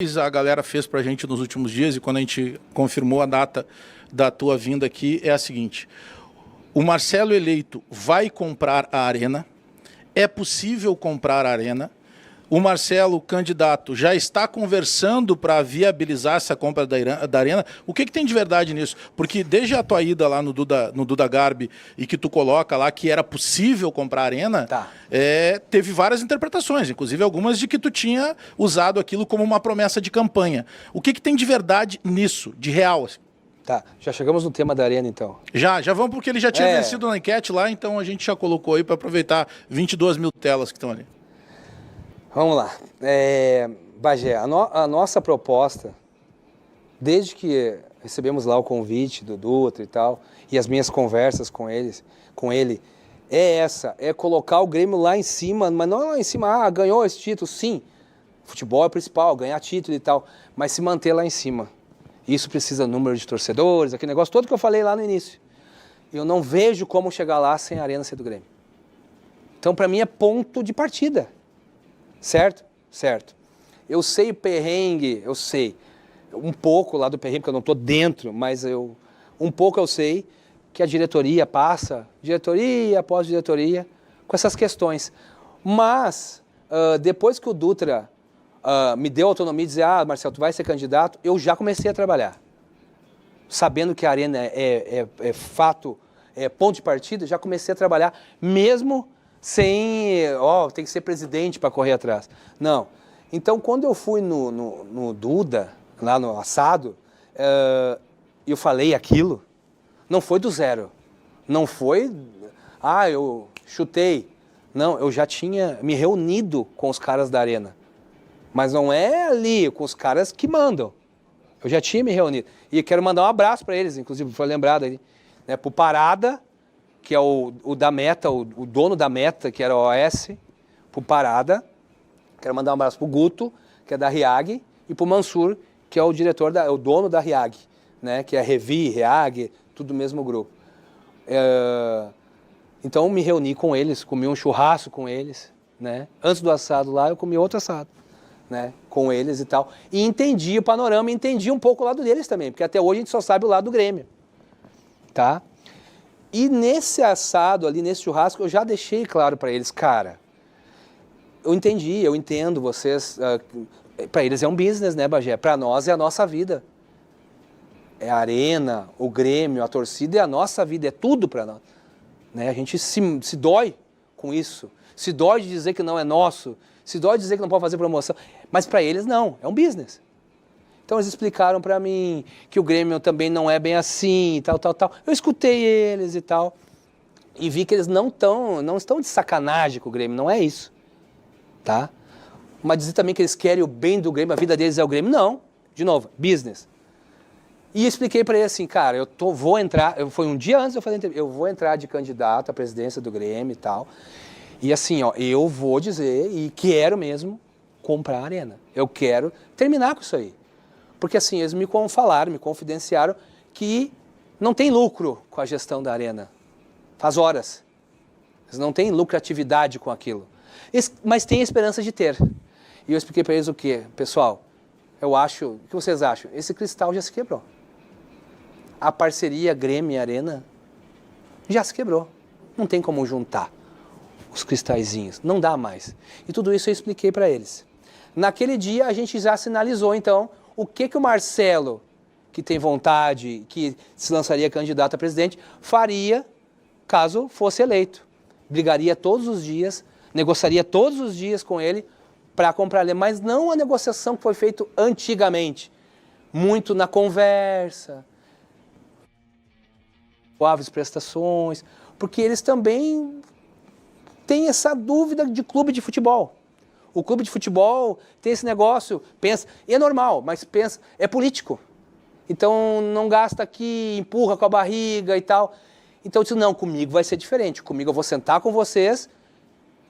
A galera fez pra gente nos últimos dias e quando a gente confirmou a data da tua vinda aqui é a seguinte: o Marcelo eleito vai comprar a Arena, é possível comprar a Arena, o Marcelo candidato já está conversando para viabilizar essa compra da Arena. O que tem de verdade nisso? Porque desde a tua ida lá no Duda Garbi e que tu coloca lá que era possível comprar a Arena, teve várias interpretações, inclusive algumas de que tu tinha usado aquilo como uma promessa de campanha. O que tem de verdade nisso, de real? Assim? Tá, já chegamos no tema da Arena, então. Já vamos, porque ele já tinha vencido na enquete lá, então a gente já colocou aí para aproveitar 22 mil telas que estão ali. Vamos lá. Bagé, a nossa proposta, desde que recebemos lá o convite do Dutra e tal, e as minhas conversas com ele, é colocar o Grêmio lá em cima, mas não lá em cima, ganhou esse título, sim, futebol é o principal, ganhar título e tal, mas se manter lá em cima. Isso precisa de número de torcedores, aquele negócio todo que eu falei lá no início. Eu não vejo como chegar lá sem a Arena ser do Grêmio. Então, para mim, é ponto de partida. Certo? Certo. Eu sei o perrengue, eu sei. Um pouco lá do perrengue, porque eu não estou dentro, mas um pouco eu sei que a diretoria passa, diretoria após diretoria, com essas questões. Mas, depois que o Dutra me deu autonomia e dizer, Marcelo, tu vai ser candidato, eu já comecei a trabalhar. Sabendo que a Arena é fato, é ponto de partida, já comecei a trabalhar, mesmo sem, tem que ser presidente para correr atrás. Não. Então, quando eu fui no Duda, lá no assado, eu falei aquilo, não foi do zero. Não foi, eu chutei. Não, eu já tinha me reunido com os caras da Arena. Mas não é ali com os caras que mandam. Eu já tinha me reunido. E quero mandar um abraço para eles, inclusive, foi lembrado aí, né, pro Parada, que é o da Meta, o dono da Meta, que era o OS, pro Parada. Quero mandar um abraço pro Guto, que é da RIAG, e pro Mansur, que é o diretor, o dono da RIAG, né, que é Revi, RIAG, tudo do mesmo grupo. Então, me reuni com eles, comi um churrasco com eles, né. Antes do assado lá, eu comi outro assado, né, com eles e tal. E entendi o panorama, entendi um pouco o lado deles também, porque até hoje a gente só sabe o lado do Grêmio, tá? E nesse assado ali, nesse churrasco, eu já deixei claro para eles, cara, eu entendo vocês, para eles é um business, né, Bagé? Para nós é a nossa vida. É a Arena, o Grêmio, a torcida é a nossa vida, é tudo para nós. Né? A gente se dói com isso, se dói de dizer que não é nosso, se dói de dizer que não pode fazer promoção, mas para eles não, é um business. Então eles explicaram para mim que o Grêmio também não é bem assim, e tal. Eu escutei eles e tal, e vi que eles não estão de sacanagem com o Grêmio, não é isso, tá? Mas dizer também que eles querem o bem do Grêmio, a vida deles é o Grêmio, não. De novo, business. E expliquei para eles assim, cara, vou entrar, foi um dia antes eu falei, eu vou entrar de candidato à presidência do Grêmio e tal, e assim, eu vou dizer, e quero mesmo comprar a Arena, eu quero terminar com isso aí. Porque assim, eles me falaram, me confidenciaram que não tem lucro com a gestão da Arena. Faz horas. Eles não têm lucratividade com aquilo. Mas tem a esperança de ter. E eu expliquei para eles o quê? Pessoal, eu acho... O que vocês acham? Esse cristal já se quebrou. A parceria Grêmio e Arena já se quebrou. Não tem como juntar os cristalzinhos. Não dá mais. E tudo isso eu expliquei para eles. Naquele dia a gente já sinalizou, então, o que o Marcelo, que tem vontade, que se lançaria candidato a presidente, faria caso fosse eleito. Brigaria todos os dias, negociaria todos os dias com ele para comprar ele, mas não a negociação que foi feita antigamente, muito na conversa, suaves prestações, porque eles também têm essa dúvida de clube de futebol. O clube de futebol tem esse negócio, pensa, e é normal, mas pensa, é político. Então não gasta aqui, empurra com a barriga e tal. Então eu disse, não, comigo vai ser diferente. Comigo eu vou sentar com vocês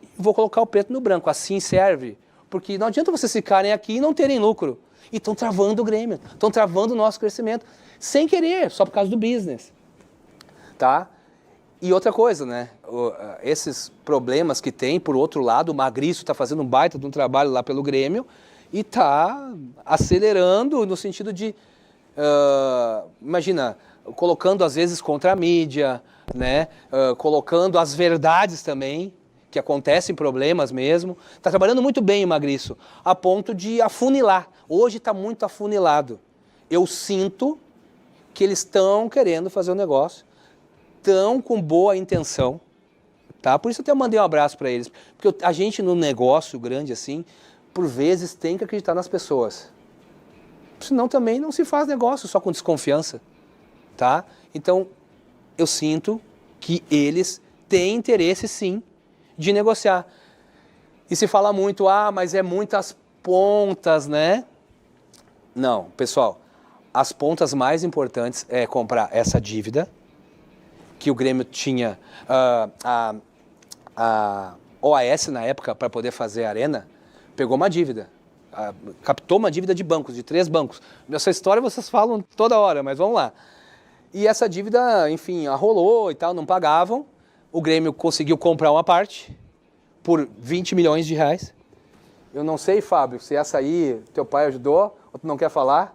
e vou colocar o preto no branco. Assim serve. Porque não adianta vocês ficarem aqui e não terem lucro. E estão travando o Grêmio, estão travando o nosso crescimento. Sem querer, só por causa do business. Tá? E outra coisa, né? Esses problemas que tem, por outro lado, o Magrício está fazendo um baita de um trabalho lá pelo Grêmio e está acelerando no sentido de, imagina, colocando às vezes contra a mídia, né? Colocando as verdades também, que acontecem problemas mesmo. Está trabalhando muito bem o Magriço, a ponto de afunilar. Hoje está muito afunilado. Eu sinto que eles estão querendo fazer um negócio, estão com boa intenção, tá? Por isso eu até mandei um abraço para eles, porque a gente no negócio grande assim, por vezes tem que acreditar nas pessoas. Senão também não se faz negócio só com desconfiança, tá? Então, eu sinto que eles têm interesse sim de negociar. E se fala muito, mas é muitas pontas, né? Não, pessoal, as pontas mais importantes é comprar essa dívida, que o Grêmio tinha a OAS na época para poder fazer a arena, pegou uma dívida, captou uma dívida de bancos, de 3 bancos. Essa história vocês falam toda hora, mas vamos lá. E essa dívida, enfim, arrolou e tal, não pagavam. O Grêmio conseguiu comprar uma parte por 20 milhões de reais. Eu não sei, Fábio, se essa aí teu pai ajudou, ou tu não quer falar?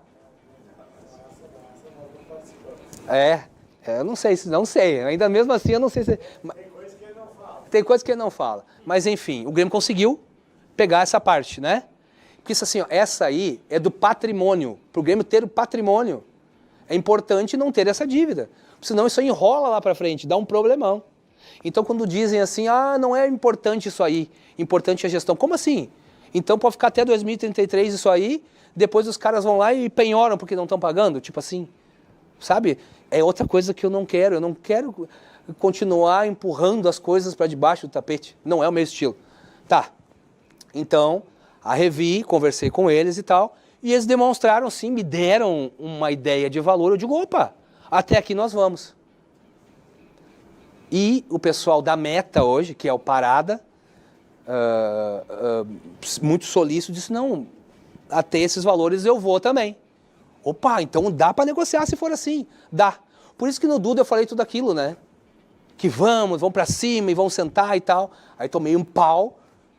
Eu não sei. Ainda mesmo assim, eu não sei se... Tem coisa que ele não fala. Mas, enfim, o Grêmio conseguiu pegar essa parte, né? Porque isso assim, essa aí é do patrimônio. Para o Grêmio ter o patrimônio, é importante não ter essa dívida. Senão isso aí enrola lá para frente, dá um problemão. Então, quando dizem assim, não é importante isso aí, importante a gestão. Como assim? Então, pode ficar até 2033 isso aí, depois os caras vão lá e penhoram porque não estão pagando, tipo assim, sabe? É outra coisa que eu não quero continuar empurrando as coisas para debaixo do tapete. Não é o meu estilo. Tá, então, revi, conversei com eles e tal, e eles demonstraram sim, me deram uma ideia de valor. Eu digo, opa, até aqui nós vamos. E o pessoal da Meta hoje, que é o Parada, muito solícito, disse, não, até esses valores eu vou também. Opa, então dá para negociar se for assim, dá. Por isso que no Duda eu falei tudo aquilo, né? Que vamos para cima e vamos sentar e tal. Aí tomei um pau,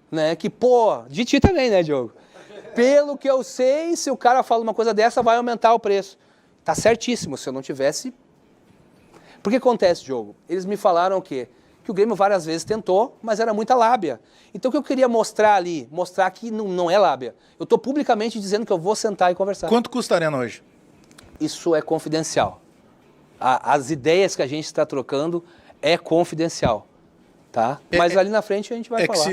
né? Que, de ti também, né, Diogo? Pelo que eu sei, se o cara fala uma coisa dessa, vai aumentar o preço. Tá certíssimo, se eu não tivesse... Porque acontece, Diogo? Eles me falaram o quê? Que o Grêmio várias vezes tentou, mas era muita lábia. Então o que eu queria mostrar ali? Mostrar que não é lábia. Eu estou publicamente dizendo que eu vou sentar e conversar. Quanto custa a arena hoje? Isso é confidencial. As ideias que a gente está trocando é confidencial. Tá? Mas ali na frente a gente vai falar.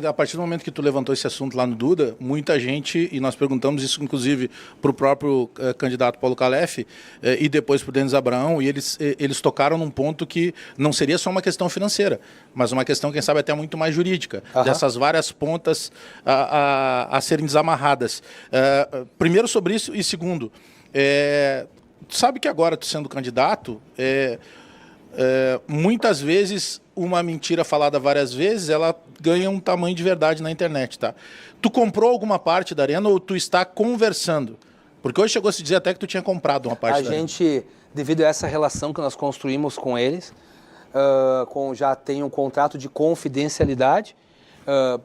A partir do momento que tu levantou esse assunto lá no Duda, muita gente, e nós perguntamos isso inclusive para o próprio candidato Paulo Calef e depois para o Denis Abraão, e eles tocaram num ponto que não seria só uma questão financeira, mas uma questão, quem sabe, até muito mais jurídica, dessas várias pontas a serem desamarradas. Primeiro sobre isso, e segundo, tu sabe que agora, tu sendo candidato, muitas vezes uma mentira falada várias vezes, ela ganha um tamanho de verdade na internet, tá? Tu comprou alguma parte da arena ou tu está conversando? Porque hoje chegou a se dizer até que tu tinha comprado uma parte da arena. A gente, devido a essa relação que nós construímos com eles, já tem um contrato de confidencialidade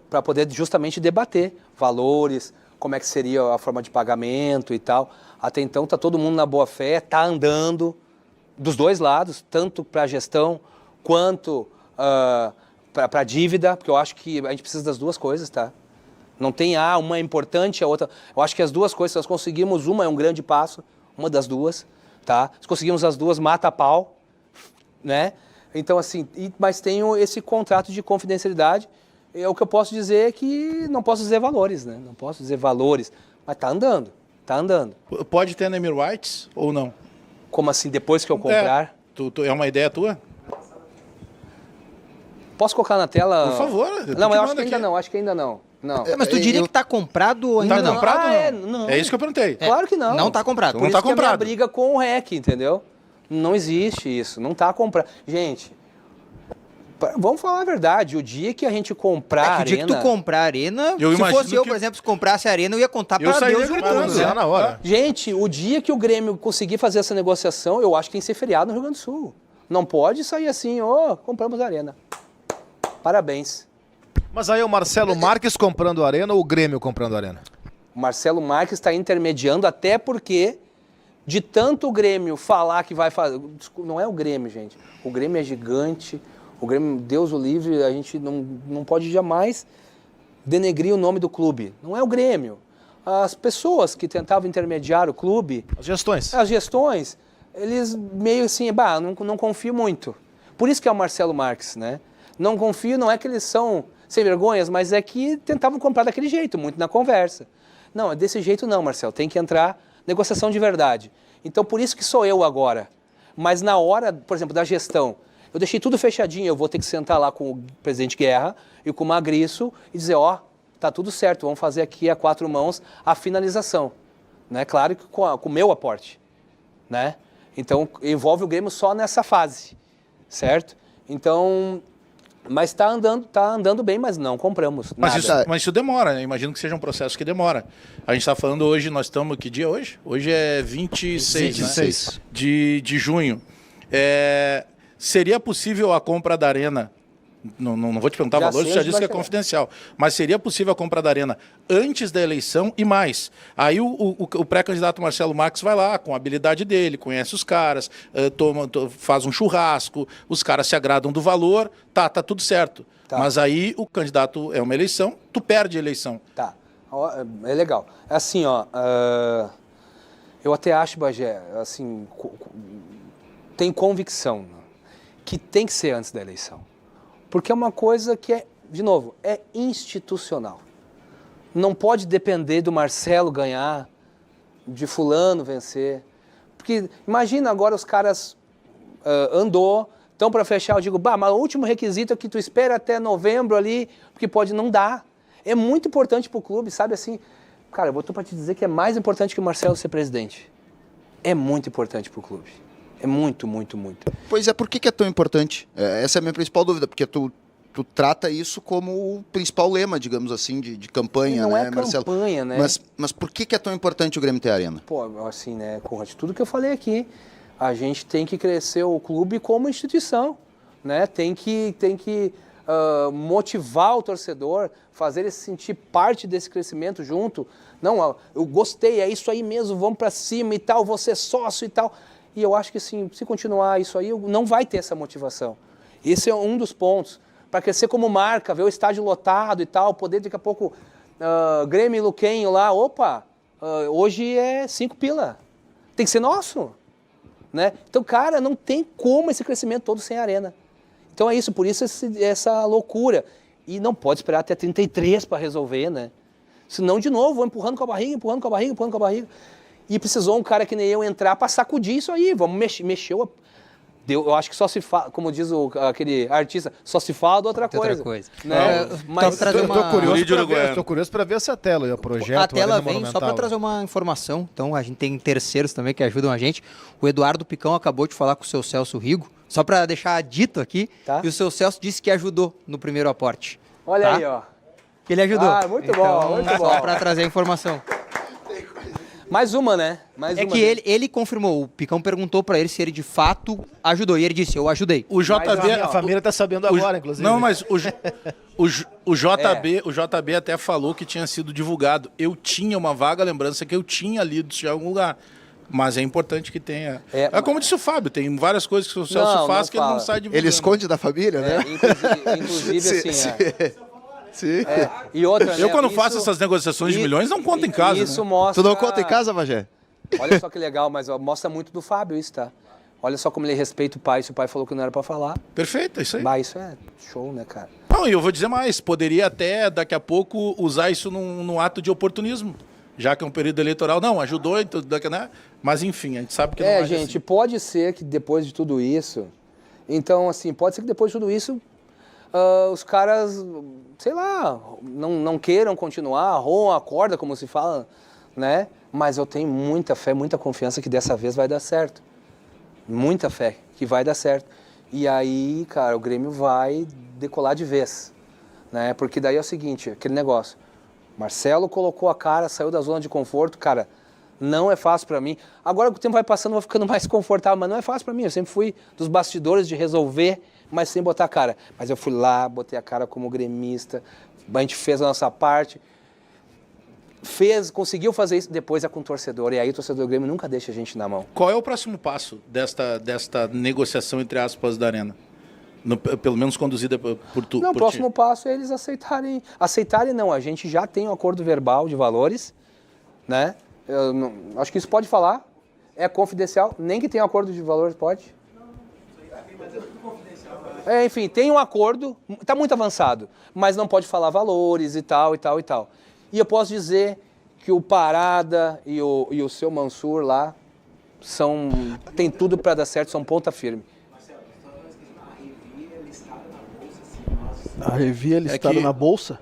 para poder justamente debater valores, como é que seria a forma de pagamento e tal. Até então está todo mundo na boa fé, está andando dos dois lados, tanto para a gestão quanto para a dívida, porque eu acho que a gente precisa das duas coisas, tá? Não tem uma é importante, a outra... Eu acho que as duas coisas, se nós conseguimos uma, é um grande passo, uma das duas, tá? Se conseguimos as duas, mata a pau, né? Então, assim, mas tenho esse contrato de confidencialidade. O que eu posso dizer é que não posso dizer valores, né? Não posso dizer valores, mas tá andando, tá andando. Pode ter Nemir Whites ou não? Como assim, depois que eu comprar? É uma ideia tua? Posso colocar na tela? Por favor. Não, mas acho que ainda não. Mas tu diria que tá comprado ou ainda não? Tá comprado não? É isso que eu perguntei. Claro que não. Não tá comprado. Por isso que a minha briga com o REC, entendeu? Não existe isso, não tá comprado. Gente, vamos falar a verdade, o dia que a gente comprar a arena... O dia que tu comprar a arena, se fosse eu, por exemplo, se comprasse a arena, eu ia contar para Deus gritando, né? Na hora. Gente, o dia que o Grêmio conseguir fazer essa negociação, eu acho que tem que ser feriado no Rio Grande do Sul. Não pode sair assim, compramos a arena. Parabéns. Mas aí é o Marcelo Marques comprando a arena ou o Grêmio comprando a arena? O Marcelo Marques está intermediando, até porque de tanto o Grêmio falar que vai fazer... Não é o Grêmio, gente. O Grêmio é gigante. O Grêmio, Deus o livre, a gente não pode jamais denegrir o nome do clube. Não é o Grêmio. As pessoas que tentavam intermediar o clube... As gestões, eles meio assim, não confio muito. Por isso que é o Marcelo Marques, né? Não confio, não é que eles são sem vergonhas, mas é que tentavam comprar daquele jeito, muito na conversa. Não, é desse jeito não, Marcelo. Tem que entrar negociação de verdade. Então, por isso que sou eu agora. Mas na hora, por exemplo, da gestão, eu deixei tudo fechadinho. Eu vou ter que sentar lá com o presidente Guerra e com o Magriço e dizer, tá tudo certo, vamos fazer aqui a 4 mãos a finalização. Né? Claro que com o meu aporte. Né? Então, envolve o Grêmio só nessa fase. Certo? Então... Mas está andando bem, mas não compramos nada. Mas isso demora, né? Imagino que seja um processo que demora. A gente está falando hoje, nós estamos... Que dia hoje? Hoje é 26. Né? De junho. Seria possível a compra da Arena... Não vou te perguntar o valor, você já disse que é confidencial. Mas seria possível a compra da Arena antes da eleição e mais. Aí o pré-candidato Marcelo Marques vai lá, com a habilidade dele, conhece os caras, faz um churrasco, os caras se agradam do valor, tá tudo certo. Tá. Mas aí o candidato é uma eleição, tu perde a eleição. Tá, é legal. Assim, eu até acho, Bagé, assim, tem convicção que tem que ser antes da eleição. Porque é uma coisa que de novo, é institucional. Não pode depender do Marcelo ganhar, de fulano vencer. Porque imagina agora os caras estão para fechar, eu digo, mas o último requisito é que tu espera até novembro ali, porque pode não dar. É muito importante para o clube, sabe assim? Cara, eu vou para te dizer que é mais importante que o Marcelo ser presidente. É muito importante para o clube. É muito, muito, muito. Pois é, por que é tão importante? Essa é a minha principal dúvida, porque tu trata isso como o principal lema, digamos assim, de campanha, não né, é Marcelo? Campanha, né? Mas por que é tão importante o Grêmio ter arena? Pô, assim, né, Conrad, tudo que eu falei aqui, a gente tem que crescer o clube como instituição, né? Tem que motivar o torcedor, fazer ele se sentir parte desse crescimento junto. Não, eu gostei, é isso aí mesmo, vamos para cima e tal, vou ser sócio e tal. E eu acho que assim, se continuar isso aí, não vai ter essa motivação. Esse é um dos pontos. Para crescer como marca, ver o estádio lotado e tal, poder daqui a pouco, Grêmio e Luquenho lá, hoje é 5 pila. Tem que ser nosso. Né? Então, cara, não tem como esse crescimento todo sem arena. Então é isso, por isso essa loucura. E não pode esperar até 33 para resolver, né? Senão, de novo, vou empurrando com a barriga, empurrando com a barriga, empurrando com a barriga. E precisou um cara que nem eu entrar para sacudir isso aí. Vamos mexer. Eu acho que só se fala, como diz aquele artista, só se fala de outra coisa. Né? Mas tô curioso para ver essa tela e o projeto. A tela vem só para trazer uma informação. Então a gente tem terceiros também que ajudam a gente. O Eduardo Picão acabou de falar com o seu Celso Rigo, só para deixar dito aqui. Tá. E o seu Celso disse que ajudou no primeiro aporte. Olha aí, ó. Que ele ajudou. Muito bom, muito bom. Só para trazer a informação. Mais uma, né? Ele confirmou, o Picão perguntou pra ele se ele de fato ajudou, e ele disse, eu ajudei. O JB... A família tá sabendo agora, inclusive. Não, mas o JB até falou que tinha sido divulgado. Eu tinha uma vaga lembrança que eu tinha lido isso em algum lugar. Mas é importante que tenha... É como disse o Fábio, tem várias coisas que o Celso faz que ele não sai divulgando. Ele esconde da família, né? Inclusive assim... Sim. E outra, eu, quando faço essas negociações de milhões, não conto em casa. Isso né? mostra... Tu não conta em casa, Bagé? Olha só que legal, mas mostra muito do Fábio isso, tá? Olha só como ele respeita o pai, se o pai falou que não era pra falar. Perfeito, é isso aí. Isso é show, né, cara? Não, e eu vou dizer mais, poderia até, daqui a pouco, usar isso num ato de oportunismo. Já que é um período eleitoral. Não, ajudou, né? Mas enfim, a gente sabe que não é gente, assim. Pode ser que depois de tudo isso... Então, assim, pode ser que depois de tudo isso... os caras, sei lá, não queiram continuar, roam a corda, como se fala, né? Mas eu tenho muita fé, muita confiança que dessa vez vai dar certo. Muita fé que vai dar certo. E aí, cara, o Grêmio vai decolar de vez, né? Porque daí é o seguinte, aquele negócio. Marcelo colocou a cara, saiu da zona de conforto, cara, não é fácil pra mim. Agora que o tempo vai passando, eu vou ficando mais confortável, mas não é fácil pra mim. Eu sempre fui dos bastidores de resolver, mas sem botar a cara. Mas eu fui lá, botei a cara como gremista, a gente fez a nossa parte. conseguiu fazer isso, depois é com o torcedor. E aí o torcedor do Grêmio nunca deixa a gente na mão. Qual é o próximo passo desta negociação, entre aspas, da Arena? Pelo menos conduzida por tu. Não, por o próximo ti. passo é eles aceitarem. Aceitarem não, a gente já tem um acordo verbal de valores, né? Eu não, acho que isso pode falar. É confidencial, nem que tenha acordo de valores, pode? Enfim, tem um acordo, está muito avançado, mas não pode falar valores e tal, e tal, e tal. E eu posso dizer que o Parada e o seu Mansur lá tem tudo para dar certo, são ponta firme. A Revi é listada na Bolsa?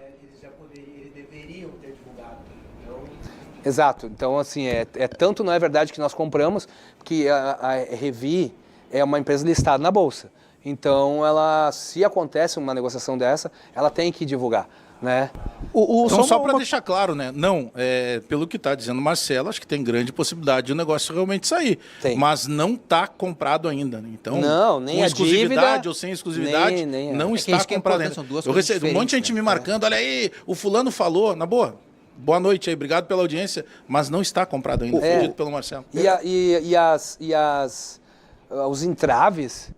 Exato. Então, assim, tanto não é verdade que nós compramos, que a Revi é uma empresa listada na Bolsa. Então, se acontece uma negociação dessa, ela tem que divulgar, né? Então, só para deixar claro, né? Não, pelo que está dizendo o Marcelo, acho que tem grande possibilidade de o negócio realmente sair. Tem. Mas não está comprado ainda. Né? Então, não, nem com a exclusividade dívida, ou sem exclusividade, não está comprado ainda. São duas Eu coisas recebi um monte de gente me marcando, olha aí, o fulano falou, na boa. Boa noite aí, obrigado pela audiência, mas não está comprado ainda, foi dito pelo Marcelo. Os entraves,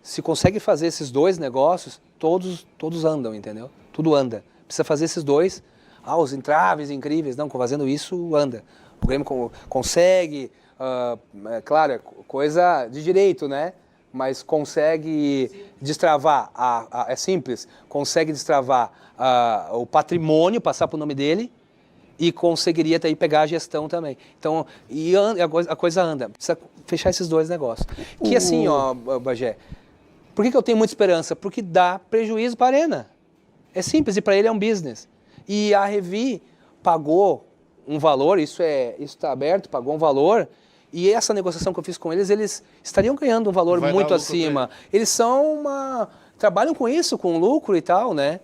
se consegue fazer esses dois negócios, todos andam, entendeu? Tudo anda. Precisa fazer esses dois. Os entraves incríveis, não, fazendo isso anda. O Grêmio consegue, claro, é coisa de direito, né? Mas consegue destravar, é simples, consegue destravar o patrimônio, passar para o nome dele, e conseguiria daí pegar a gestão também. Então, a coisa anda. Precisa fechar esses dois negócios. Que assim, Bagé, por que eu tenho muita esperança? Porque dá prejuízo para a Arena. É simples, e para ele é um business. E a Revi pagou um valor, isso está aberto, pagou um valor, e essa negociação que eu fiz com eles estariam ganhando um valor muito acima. Eles trabalham com isso, com lucro e tal, né?